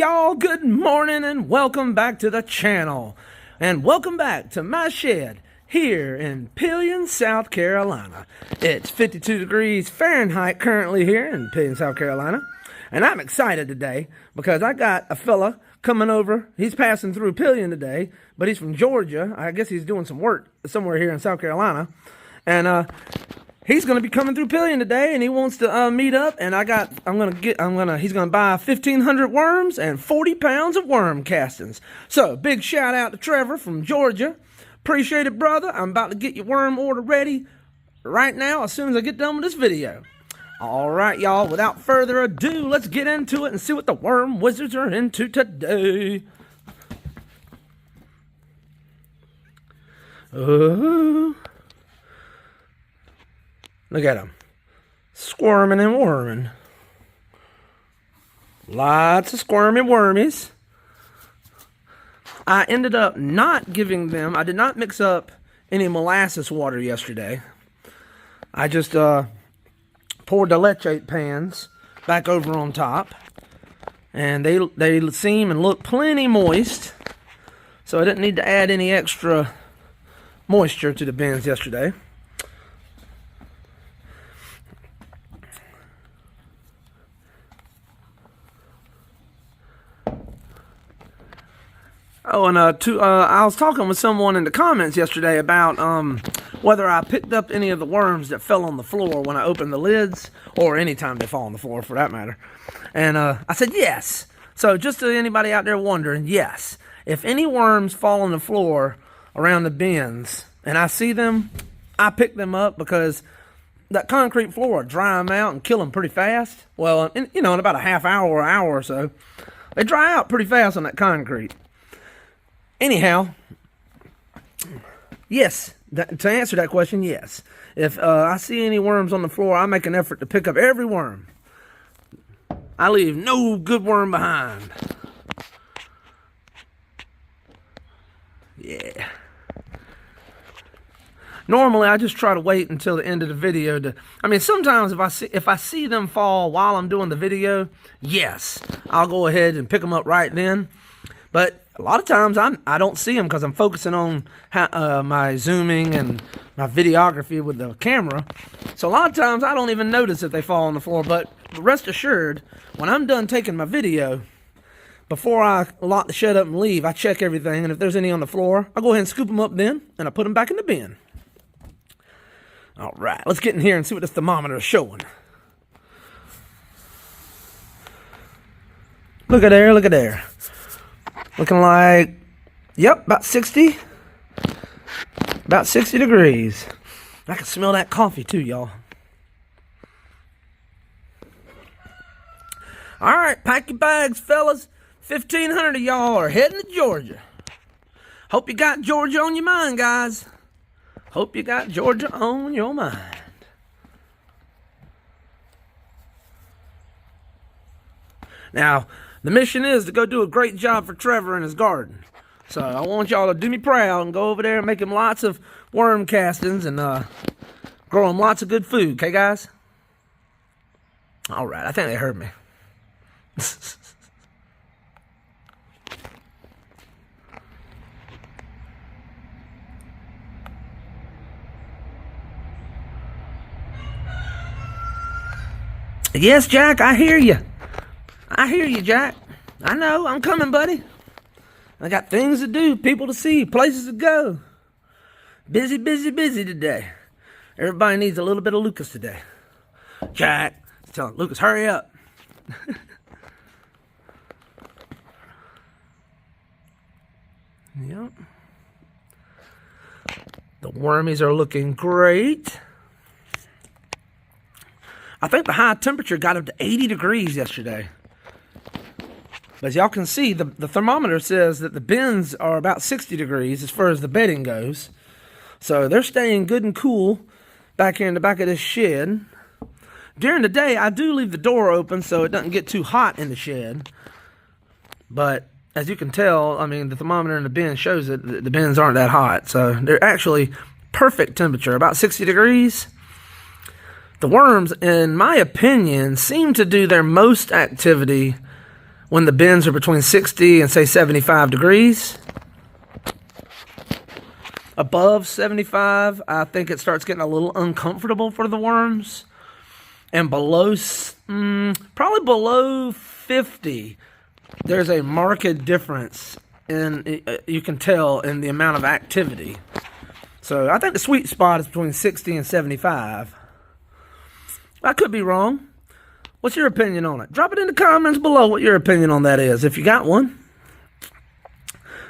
y'all? Good morning and welcome back to the channel. And welcome back to my shed here in Pillion, South Carolina. It's 52 degrees Fahrenheit currently here in Pillion, South Carolina. And I'm excited today because I got a fella coming over. He's passing through Pillion today, but he's from Georgia. I guess he's doing some work somewhere here in South Carolina. And he's going to be coming through Pillion today, and he wants to meet up. And he's going to buy 1,500 worms and 40 pounds of worm castings. So, big shout out to Trevor from Georgia. Appreciate it, brother. I'm about to get your worm order ready right now as soon as I get done with this video. All right, y'all, without further ado, let's get into it and see what the worm wizards are into today. Oh. Look at them, squirming and worming. Lots of squirmy wormies. I ended up not giving them, I did not mix up any molasses water yesterday. I just poured the leachate pans back over on top. And they seem and look plenty moist. So I didn't need to add any extra moisture to the bins yesterday. Oh, and I was talking with someone in the comments yesterday about whether I picked up any of the worms that fell on the floor when I opened the lids, or any time they fall on the floor for that matter. And I said yes. So just to anybody out there wondering, yes. If any worms fall on the floor around the bins and I see them, I pick them up because that concrete floor will dry them out and kill them pretty fast. Well, in about a half hour or hour or so, they dry out pretty fast on that concrete. Anyhow, yes, to answer that question, yes. If I see any worms on the floor, I make an effort to pick up every worm. I leave no good worm behind. Yeah. Normally, I just try to wait until the end of the video to... sometimes if I see them fall while I'm doing the video, yes, I'll go ahead and pick them up right then. But a lot of times I don't see them because I'm focusing on my zooming and my videography with the camera. So a lot of times I don't even notice if they fall on the floor. But rest assured, when I'm done taking my video, before I lock the shed up and leave, I check everything. And if there's any on the floor, I'll go ahead and scoop them up then, and I put them back in the bin. All right, let's get in here and see what this thermometer is showing. Look at there, look at there. Looking like, yep, about 60 degrees. I can smell that coffee too, y'all. All right, pack your bags, fellas. 1,500 of y'all are heading to Georgia. Hope you got Georgia on your mind, guys. Hope you got Georgia on your mind. Now, the mission is to go do a great job for Trevor in his garden. So I want y'all to do me proud and go over there and make him lots of worm castings and grow him lots of good food. Okay, guys? All right, I think they heard me. Yes, Jack, I hear you. I hear you, Jack. I know, I'm coming, buddy. I got things to do, people to see, places to go. Busy, busy, busy today. Everybody needs a little bit of Lucas today. Jack, tell him, Lucas, hurry up. Yep. The wormies are looking great. I think the high temperature got up to 80 degrees yesterday. But as y'all can see, the thermometer says that the bins are about 60 degrees as far as the bedding goes. So they're staying good and cool back here in the back of this shed. During the day, I do leave the door open so it doesn't get too hot in the shed. But as you can tell, the thermometer in the bin shows that the bins aren't that hot. So they're actually perfect temperature, about 60 degrees. The worms, in my opinion, seem to do their most activity when the bins are between 60 and say 75 degrees. Above 75, I think it starts getting a little uncomfortable for the worms. And below, probably below 50, there's a marked difference in, you can tell, in the amount of activity. So I think the sweet spot is between 60 and 75. I could be wrong. What's your opinion on it? Drop it in the comments below what your opinion on that is, if you got one.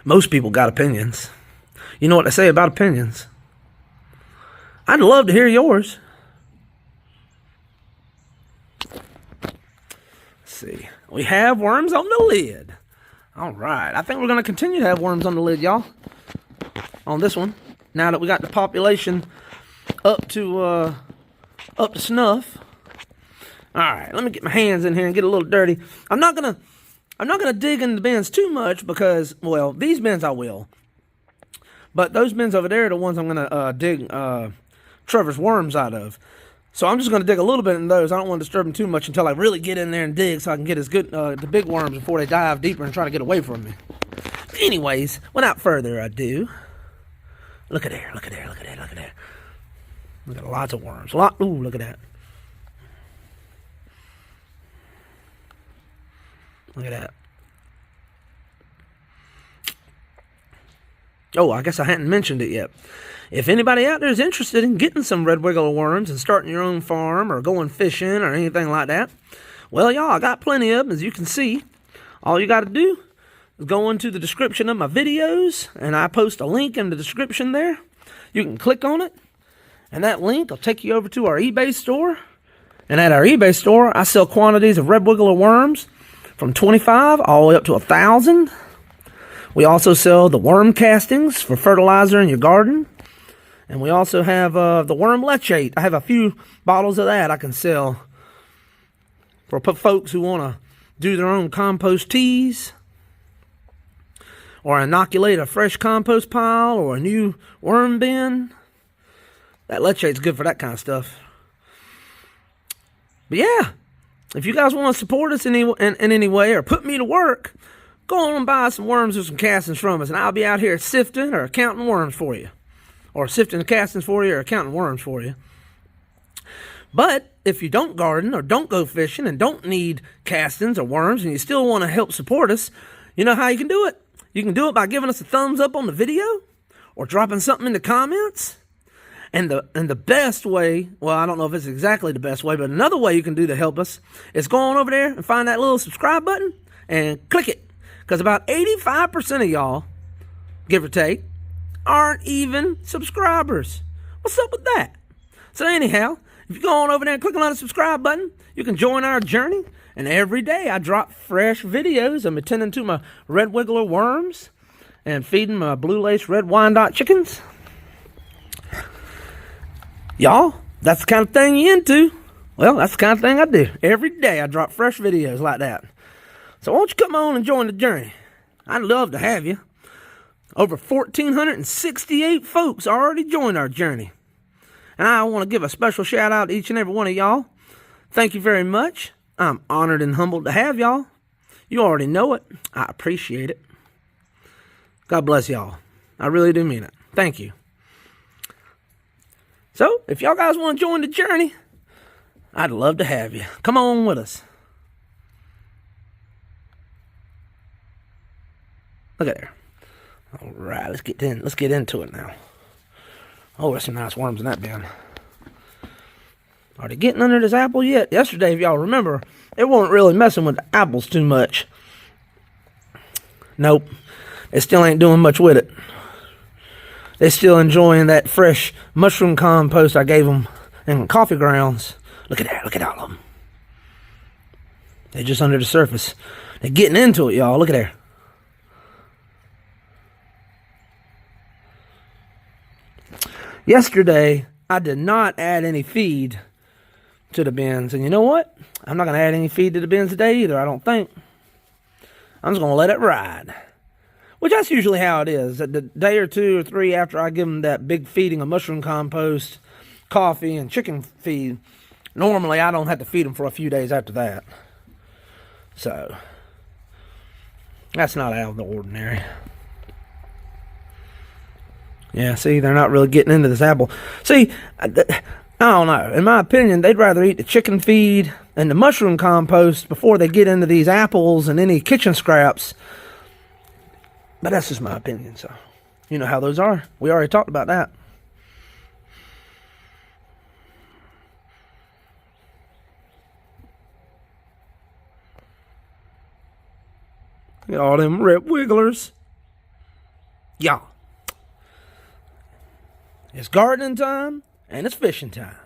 Most people got opinions. You know what they say about opinions. I'd love to hear yours. Let's see. We have worms on the lid. All right. I think we're going to continue to have worms on the lid, y'all. On this one. Now that we got the population up to snuff. All right. Let me get my hands in here and get a little dirty. I'm not gonna dig in the bins too much because, well, these bins I will. But those bins over there are the ones I'm going to dig Trevor's worms out of. So I'm just going to dig a little bit in those. I don't want to disturb them too much until I really get in there and dig so I can get as good the big worms before they dive deeper and try to get away from me. Anyways, without further ado, look at there, look at there, look at there, look at there. Look at lots of worms. Ooh, look at that. Look at that. Oh, I guess I hadn't mentioned it yet. If anybody out there is interested in getting some red wiggler worms and starting your own farm or going fishing or anything like that, well, y'all, I got plenty of them, as you can see. All you got to do is go into the description of my videos, and I post a link in the description there. You can click on it, and that link will take you over to our eBay store. And at our eBay store, I sell quantities of red wiggler worms from 25 all the way up to 1,000. We also sell the worm castings for fertilizer in your garden. And we also have the worm leachate. I have a few bottles of that I can sell for folks who want to do their own compost teas or inoculate a fresh compost pile or a new worm bin. That leachate's good for that kind of stuff. But yeah, if you guys want to support us in any way or put me to work, go on and buy some worms or some castings from us, and I'll be out here sifting or counting worms for you. Or sifting the castings for you or counting worms for you. But if you don't garden or don't go fishing and don't need castings or worms and you still want to help support us, you know how you can do it? You can do it by giving us a thumbs up on the video or dropping something in the comments. And the best way, well, I don't know if it's exactly the best way, but another way you can do to help us is go on over there and find that little subscribe button and click it. Because about 85% of y'all, give or take, aren't even subscribers. What's up with that? So anyhow, if you go on over there and click on the subscribe button, you can join our journey. And every day I drop fresh videos. I'm attending to my red wiggler worms and feeding my blue lace red Wyandotte chickens. Y'all, that's the kind of thing you into. Well, that's the kind of thing I do. Every day I drop fresh videos like that. So won't you come on and join the journey? I'd love to have you. Over 1,468 folks already joined our journey. And I want to give a special shout out to each and every one of y'all. Thank you very much. I'm honored and humbled to have y'all. You already know it. I appreciate it. God bless y'all. I really do mean it. Thank you. So, if y'all guys want to join the journey, I'd love to have you. Come on with us. Look at there. All right, let's get into it now. Oh, there's some nice worms in that bin. Are they getting under this apple yet? Yesterday, if y'all remember, they weren't really messing with the apples too much. Nope. They still ain't doing much with it. They're still enjoying that fresh mushroom compost I gave them and coffee grounds. Look at that. Look at all of them. They're just under the surface. They're getting into it, y'all. Look at there. Yesterday, I did not add any feed to the bins. And you know what? I'm not going to add any feed to the bins today either, I don't think. I'm just going to let it ride. Which that's usually how it is. The day or two or three after I give them that big feeding of mushroom compost, coffee, and chicken feed, normally I don't have to feed them for a few days after that. So, That's not out of the ordinary. Yeah, see, they're not really getting into this apple. See, I don't know. In my opinion, they'd rather eat the chicken feed and the mushroom compost before they get into these apples and any kitchen scraps. But that's just my opinion, so you know how those are. We already talked about that. Look at all them rip wigglers. Y'all. It's gardening time and it's fishing time.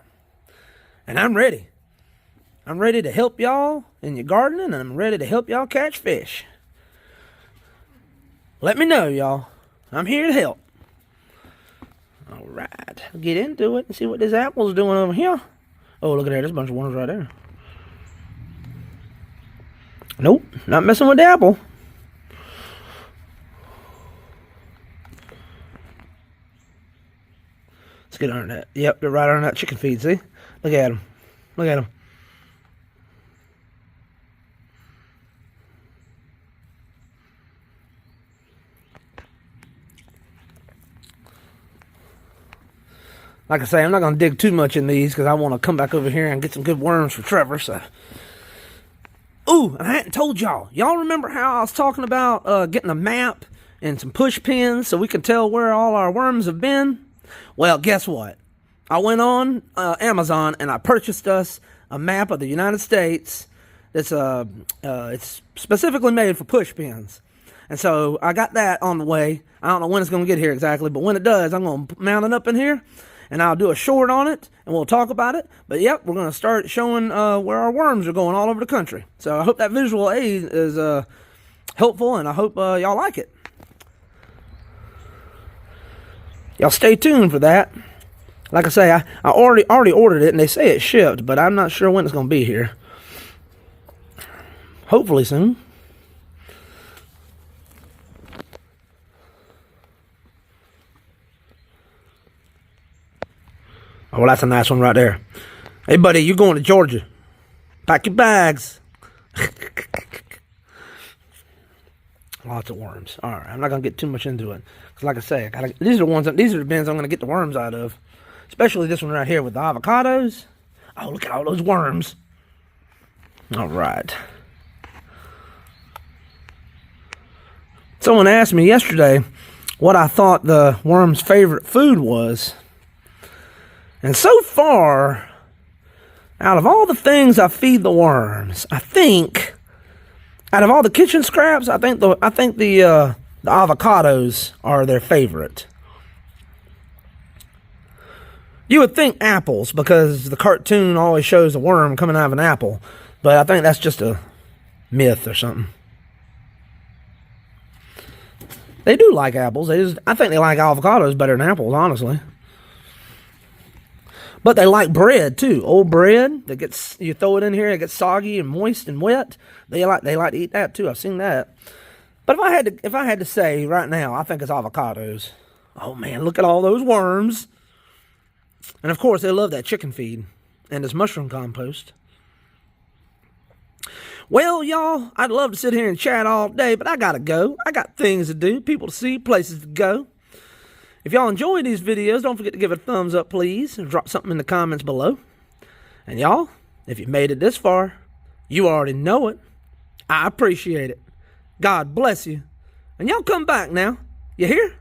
And I'm ready. I'm ready to help y'all in your gardening, and I'm ready to help y'all catch fish. Let me know, y'all. I'm here to help. All right. Get into it and see what this apple's doing over here. Oh, look at that. There's a bunch of worms right there. Nope. Not messing with the apple. Let's get under that. Yep, they're right under that chicken feed, see? Look at them. Look at them. Like I say, I'm not going to dig too much in these because I want to come back over here and get some good worms for Trevor. So, ooh, and I hadn't told y'all. Y'all remember how I was talking about getting a map and some push pins so we can tell where all our worms have been? Well, guess what? I went on Amazon and I purchased us a map of the United States. It's specifically made for push pins. And so I got that on the way. I don't know when it's going to get here exactly, but when it does, I'm going to mount it up in here. And I'll do a short on it, and we'll talk about it. But, yep, we're going to start showing where our worms are going all over the country. So I hope that visual aid is helpful, and I hope y'all like it. Y'all stay tuned for that. Like I say, I already ordered it, and they say it's shipped, but I'm not sure when it's going to be here. Hopefully soon. Oh, well, that's a nice one right there. Hey, buddy, you're going to Georgia. Pack your bags. Lots of worms. All right, I'm not going to get too much into it. Because like I say, these are the bins I'm going to get the worms out of. Especially this one right here with the avocados. Oh, look at all those worms. All right. Someone asked me yesterday what I thought the worm's favorite food was. And so far, out of all the things I feed the worms, I think, out of all the kitchen scraps, I think the avocados are their favorite. You would think apples, because the cartoon always shows a worm coming out of an apple, but I think that's just a myth or something. They do like apples. I think they like avocados better than apples, honestly. But they like bread too. Old bread that gets, you throw it in here, it gets soggy and moist and wet. They like to eat that too. I've seen that. But if I had to say right now, I think it's avocados. Oh man, look at all those worms. And of course, they love that chicken feed and this mushroom compost. Well, y'all, I'd love to sit here and chat all day, but I gotta go. I got things to do, people to see, places to go. If y'all enjoy these videos, don't forget to give it a thumbs up, please, and drop something in the comments below. And y'all, if you made it this far, you already know it. I appreciate it. God bless you. And y'all come back now. You hear?